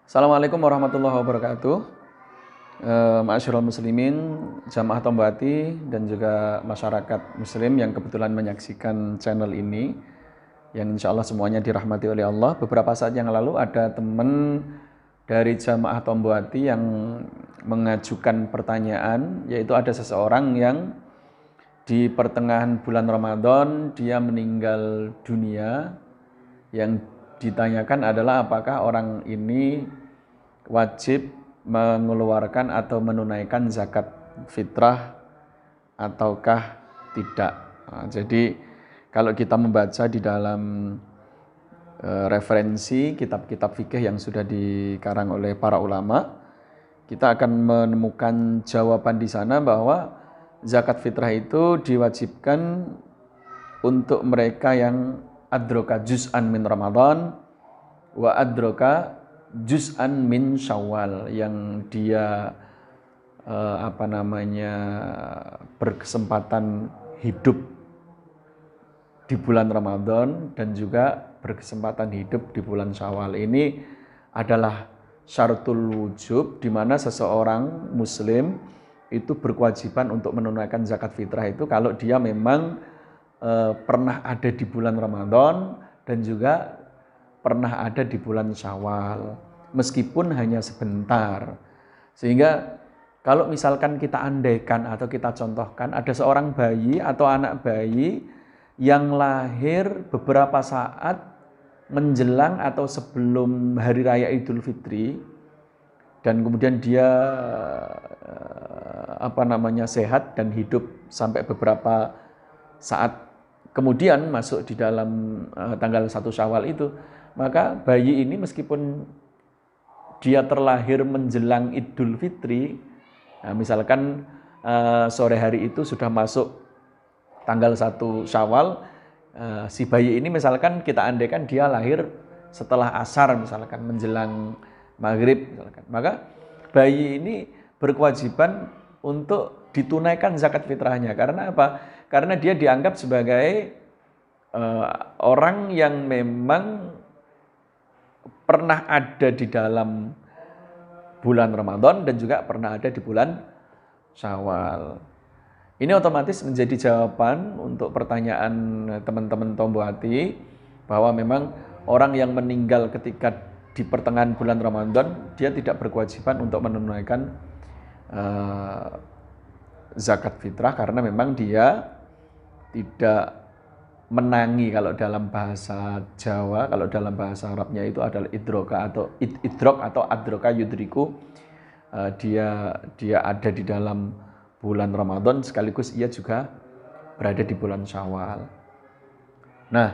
Assalamualaikum warahmatullahi wabarakatuh. Ma'asyiral muslimin, jamaah Tombati dan juga masyarakat muslim yang kebetulan menyaksikan channel ini, yang insya Allah semuanya dirahmati oleh Allah. Beberapa saat yang lalu ada teman dari jamaah Tombati yang mengajukan pertanyaan, yaitu ada seseorang yang di pertengahan bulan Ramadan dia meninggal dunia. Yang ditanyakan adalah apakah orang ini wajib mengeluarkan atau menunaikan zakat fitrah ataukah tidak. Nah, jadi kalau kita membaca di dalam referensi kitab-kitab fikih yang sudah dikarang oleh para ulama, kita akan menemukan jawaban di sana bahwa zakat fitrah itu diwajibkan untuk mereka yang adroka juz'an min Ramadan wa adroka juz'an min Syawal, yang dia berkesempatan hidup di bulan Ramadan dan juga berkesempatan hidup di bulan Syawal. Ini adalah syaratul wujub, di mana seseorang muslim itu berkewajiban untuk menunaikan zakat fitrah itu kalau dia memang pernah ada di bulan Ramadan dan juga pernah ada di bulan Syawal, meskipun hanya sebentar. Sehingga kalau misalkan kita andaikan atau kita contohkan ada seorang bayi atau anak bayi yang lahir beberapa saat menjelang atau sebelum hari raya Idul Fitri, dan kemudian dia sehat dan hidup sampai beberapa saat kemudian masuk di dalam tanggal 1 Syawal itu, maka bayi ini meskipun dia terlahir menjelang Idul Fitri, nah misalkan sore hari itu sudah masuk tanggal 1 Syawal, si bayi ini misalkan kita andaikan dia lahir setelah asar, misalkan menjelang maghrib, misalkan, maka bayi ini berkewajiban untuk ditunaikan zakat fitrahnya. Karena apa? Karena dia dianggap sebagai orang yang memang pernah ada di dalam bulan Ramadan dan juga pernah ada di bulan Syawal. Ini otomatis menjadi jawaban untuk pertanyaan teman-teman Tombati, bahwa memang orang yang meninggal ketika di pertengahan bulan Ramadan, dia tidak berkewajiban untuk menunaikan zakat fitrah karena memang dia tidak menangi. Kalau dalam bahasa Jawa, kalau dalam bahasa Arabnya itu adalah idrok atau adroka yudriku. Dia ada di dalam bulan Ramadan sekaligus ia juga berada di bulan Syawal. Nah,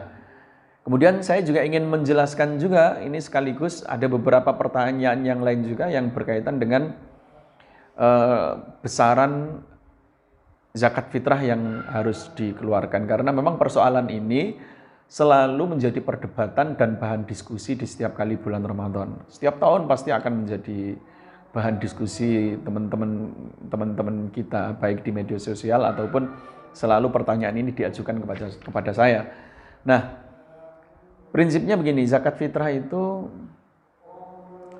kemudian saya juga ingin menjelaskan juga, ini sekaligus ada beberapa pertanyaan yang lain juga yang berkaitan dengan besaran zakat fitrah yang harus dikeluarkan. Karena memang persoalan ini selalu menjadi perdebatan dan bahan diskusi di setiap kali bulan Ramadan. Setiap tahun pasti akan menjadi bahan diskusi teman-teman kita, baik di media sosial ataupun selalu pertanyaan ini diajukan kepada saya. Nah, prinsipnya begini, zakat fitrah itu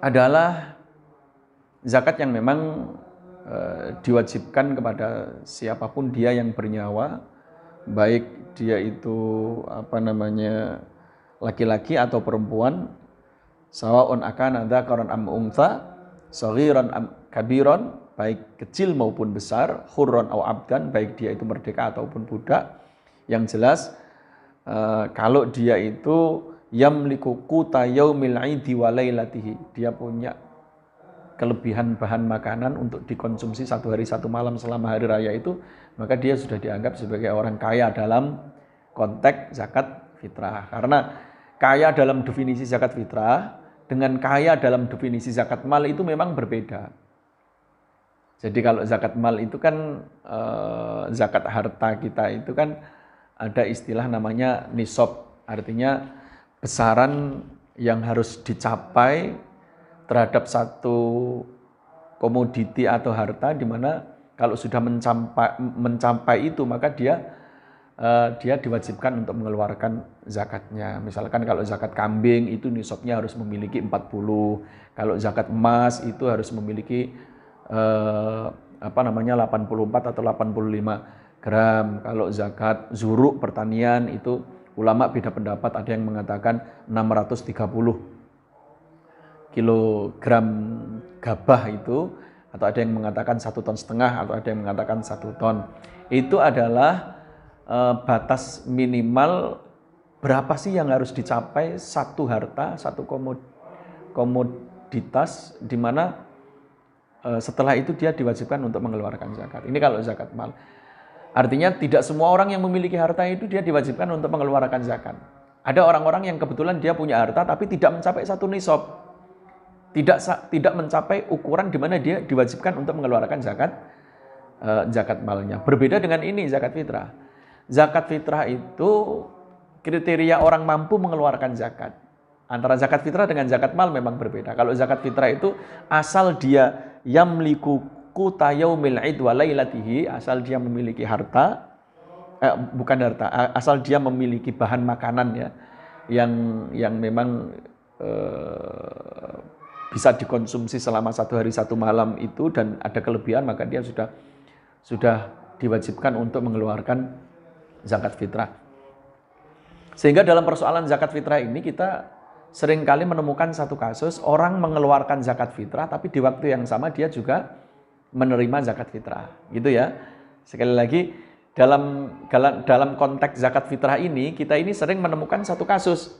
adalah zakat yang memang diwajibkan kepada siapapun dia yang bernyawa, baik dia itu laki-laki atau perempuan, sawaun akana dzakaran am untha, saghiran am kabiran, baik kecil maupun besar, hurran au abdan, baik dia itu merdeka ataupun budak. Yang jelas kalau dia itu yamliku quta yaumil idi wa lailatihi, dia punya kelebihan bahan makanan untuk dikonsumsi satu hari satu malam selama hari raya itu, maka dia sudah dianggap sebagai orang kaya dalam konteks zakat fitrah. Karena kaya dalam definisi zakat fitrah dengan kaya dalam definisi zakat mal itu memang berbeda. Jadi kalau zakat mal itu kan zakat harta kita itu kan ada istilah namanya nisab, artinya besaran yang harus dicapai terhadap satu komoditi atau harta, di mana kalau sudah mencapai itu maka dia dia diwajibkan untuk mengeluarkan zakatnya. Misalkan kalau zakat kambing itu nisabnya harus memiliki 40. Kalau zakat emas itu harus memiliki 84 atau 85 gram. Kalau zakat zuruk pertanian itu ulama beda pendapat, ada yang mengatakan 630 kilogram gabah itu, atau ada yang mengatakan 1,5 ton, atau ada yang mengatakan 1 ton. Itu adalah batas minimal berapa sih yang harus dicapai satu harta, satu komoditas, di mana setelah itu dia diwajibkan untuk mengeluarkan zakat. Ini kalau zakat mal. Artinya tidak semua orang yang memiliki harta itu dia diwajibkan untuk mengeluarkan zakat. Ada orang-orang yang kebetulan dia punya harta tapi tidak mencapai satu nisab. Tidak mencapai ukuran di mana dia diwajibkan untuk mengeluarkan zakat malnya. Berbeda dengan ini zakat fitrah. Zakat fitrah itu kriteria orang mampu mengeluarkan zakat. Antara zakat fitrah dengan zakat mal memang berbeda. Kalau zakat fitrah itu asal dia yamliku quta yaumil id wa lailatihi, asal dia memiliki harta, asal dia memiliki bahan makanan ya yang memang bisa dikonsumsi selama 1 hari 1 malam itu dan ada kelebihan, maka dia sudah diwajibkan untuk mengeluarkan zakat fitrah. Sehingga dalam persoalan zakat fitrah ini kita seringkali menemukan satu kasus orang mengeluarkan zakat fitrah tapi di waktu yang sama dia juga menerima zakat fitrah, gitu ya. Sekali lagi dalam konteks zakat fitrah ini kita ini sering menemukan satu kasus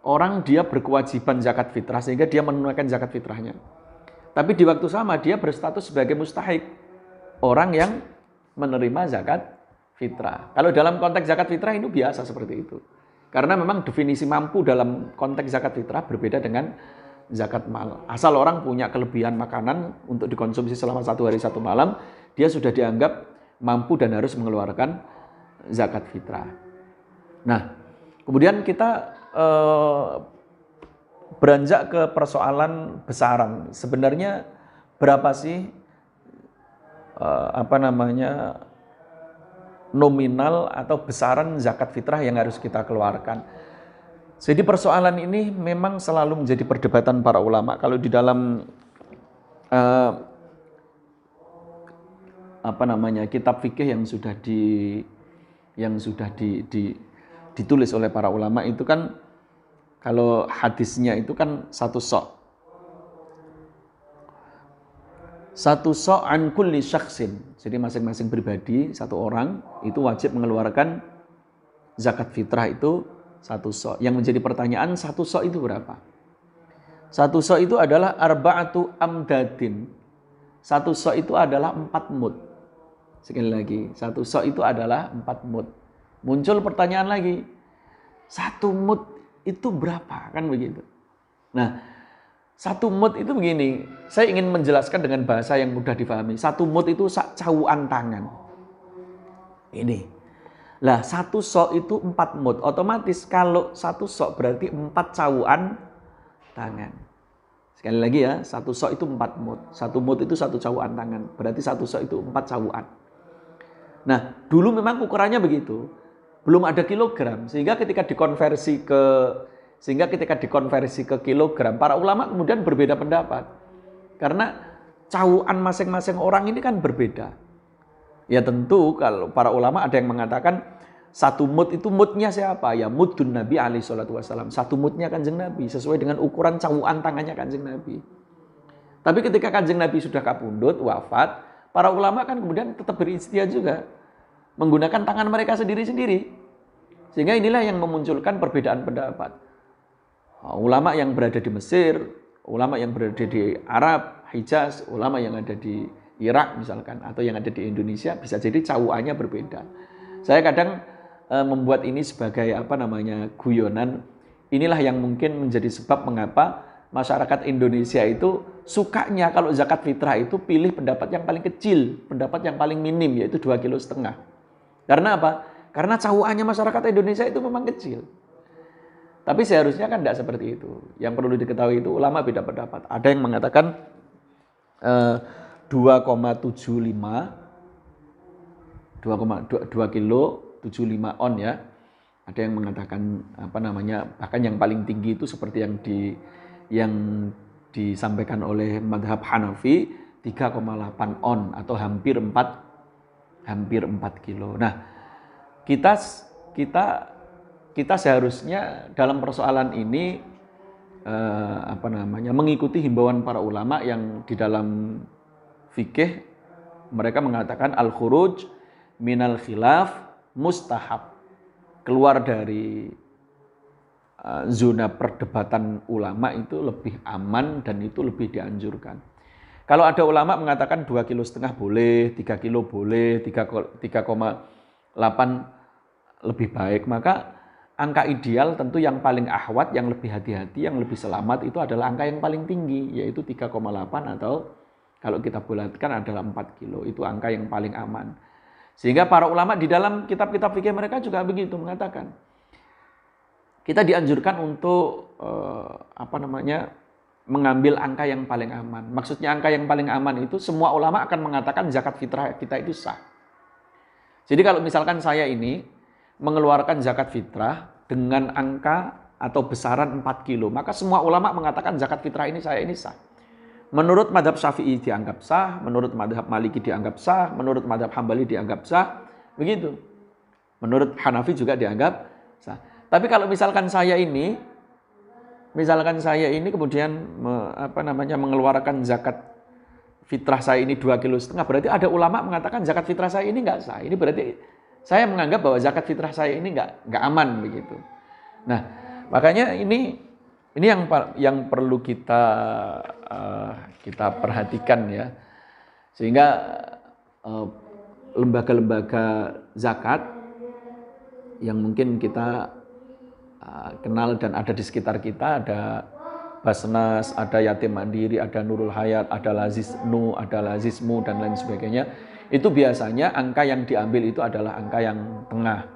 orang dia berkewajiban zakat fitrah sehingga dia menunaikan zakat fitrahnya. Tapi di waktu sama dia berstatus sebagai mustahik, orang yang menerima zakat fitrah. Kalau dalam konteks zakat fitrah itu biasa seperti itu. Karena memang definisi mampu dalam konteks zakat fitrah berbeda dengan zakat mal. Asal orang punya kelebihan makanan untuk dikonsumsi selama 1 hari 1 malam, dia sudah dianggap mampu dan harus mengeluarkan zakat fitrah. Nah, kemudian kita beranjak ke persoalan besaran. Sebenarnya berapa sih nominal atau besaran zakat fitrah yang harus kita keluarkan? Jadi persoalan ini memang selalu menjadi perdebatan para ulama. Kalau di dalam kitab fikih yang sudah ditulis oleh para ulama itu kan, kalau hadisnya itu kan satu sok an kulli syakhsin. Jadi masing-masing pribadi, satu orang itu wajib mengeluarkan zakat fitrah itu satu sok. Yang menjadi pertanyaan, satu sok itu berapa? Satu sok itu adalah arba'atu amdadin. Satu sok itu adalah 4 mud. Sekali lagi, satu sok itu adalah 4 mud. Muncul pertanyaan lagi, 1 mud itu berapa? Kan begitu. Nah, 1 mud itu begini, saya ingin menjelaskan dengan bahasa yang mudah difahami. 1 mud itu sak cawuan tangan. Ini. Lah, 1 sok itu 4 mud. Otomatis kalau 1 sok berarti 4 cawuan tangan. Sekali lagi ya, 1 sok itu 4 mud. 1 mud itu 1 cawuan tangan. Berarti 1 sok itu 4 cawuan. Nah, dulu memang ukurannya begitu. Belum ada kilogram, sehingga ketika dikonversi ke kilogram, para ulama kemudian berbeda pendapat. Karena cawuan masing-masing orang ini kan berbeda. Ya tentu kalau para ulama ada yang mengatakan 1 mud itu mudnya siapa? Ya mudun Nabi alaihi salatu wassalam. 1 mudnya Kanjeng Nabi sesuai dengan ukuran cawuan tangannya Kanjeng Nabi. Tapi ketika Kanjeng Nabi sudah kapundhut, wafat, para ulama kan kemudian tetap berijtihad juga, menggunakan tangan mereka sendiri-sendiri. Sehingga inilah yang memunculkan perbedaan pendapat. Ulama yang berada di Mesir, ulama yang berada di Arab, Hijaz, ulama yang ada di Irak misalkan, atau yang ada di Indonesia, bisa jadi cawuannya berbeda. Saya kadang membuat ini sebagai guyonan. Inilah yang mungkin menjadi sebab mengapa masyarakat Indonesia itu sukanya kalau zakat fitrah itu pilih pendapat yang paling kecil, pendapat yang paling minim, yaitu 2,5 kilo. Karena apa? Karena cawuannya masyarakat Indonesia itu memang kecil. Tapi seharusnya kan tidak seperti itu. Yang perlu diketahui itu ulama beda pendapat. Ada yang mengatakan 2,75, 2 kilo 0,75 on ya. Ada yang mengatakan bahkan yang paling tinggi itu seperti yang disampaikan oleh madhab Hanafi 3,8 on atau hampir 4 kilo. Nah, kita seharusnya dalam persoalan ini mengikuti himbauan para ulama yang di dalam fikih mereka mengatakan al-khuruj minal khilaf mustahab. Keluar dari zona perdebatan ulama itu lebih aman dan itu lebih dianjurkan. Kalau ada ulama mengatakan 2,5 kilo boleh, 3 kilo boleh, 3,8 lebih baik, maka angka ideal tentu yang paling ahwat, yang lebih hati-hati, yang lebih selamat itu adalah angka yang paling tinggi, yaitu 3,8 atau kalau kita bulatkan adalah 4 kilo. Itu angka yang paling aman. Sehingga para ulama di dalam kitab-kitab fikih mereka juga begitu mengatakan. Kita dianjurkan untuk mengambil angka yang paling aman. Maksudnya angka yang paling aman itu semua ulama akan mengatakan zakat fitrah kita itu sah. Jadi kalau misalkan saya ini mengeluarkan zakat fitrah dengan angka atau besaran 4 kilo, maka semua ulama mengatakan zakat fitrah ini sah. Menurut madhab Syafi'i dianggap sah, menurut madhab Maliki dianggap sah, menurut madhab Hambali dianggap sah, begitu. Menurut Hanafi juga dianggap sah. Tapi kalau misalkan saya ini kemudian mengeluarkan zakat fitrah saya ini 2,5 kilo, berarti ada ulama mengatakan zakat fitrah saya ini nggak sah. Ini berarti saya menganggap bahwa zakat fitrah saya ini nggak aman begitu. Nah, makanya ini yang perlu kita perhatikan ya, sehingga lembaga-lembaga zakat yang mungkin kita kenal dan ada di sekitar kita, ada Basnas, ada Yatim Mandiri, ada Nurul Hayat, ada Lazisnu, ada Lazismu dan lain sebagainya. Itu biasanya angka yang diambil itu adalah angka yang tengah,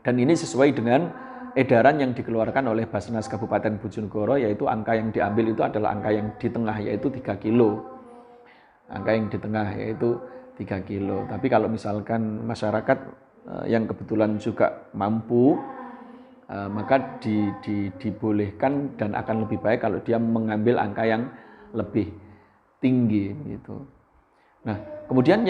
dan ini sesuai dengan edaran yang dikeluarkan oleh Basnas Kabupaten Bojonegoro, yaitu angka yang diambil itu adalah angka yang di tengah, yaitu 3 kilo. Angka yang di tengah yaitu 3 kilo. Tapi kalau misalkan masyarakat yang kebetulan juga mampu, maka dibolehkan dan akan lebih baik kalau dia mengambil angka yang lebih tinggi gitu. Nah, kemudian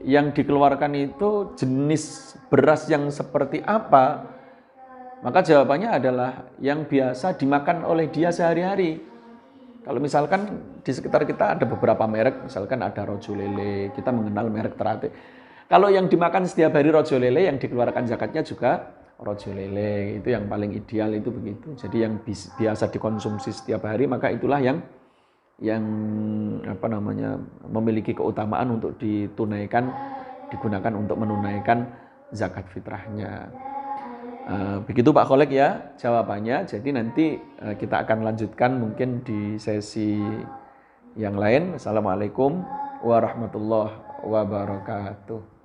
yang dikeluarkan itu jenis beras yang seperti apa? Maka jawabannya adalah yang biasa dimakan oleh dia sehari-hari. Kalau misalkan di sekitar kita ada beberapa merek, misalkan ada Rojo Lele, kita mengenal merek Teratai. Kalau yang dimakan setiap hari Rojo Lele, yang dikeluarkan zakatnya juga Rojo Lele, itu yang paling ideal itu begitu. Jadi yang biasa dikonsumsi setiap hari, maka itulah yang memiliki keutamaan untuk digunakan untuk menunaikan zakat fitrahnya. Begitu Pak Kholek ya jawabannya. Jadi nanti kita akan lanjutkan mungkin di sesi yang lain. Assalamualaikum warahmatullahi wabarakatuh.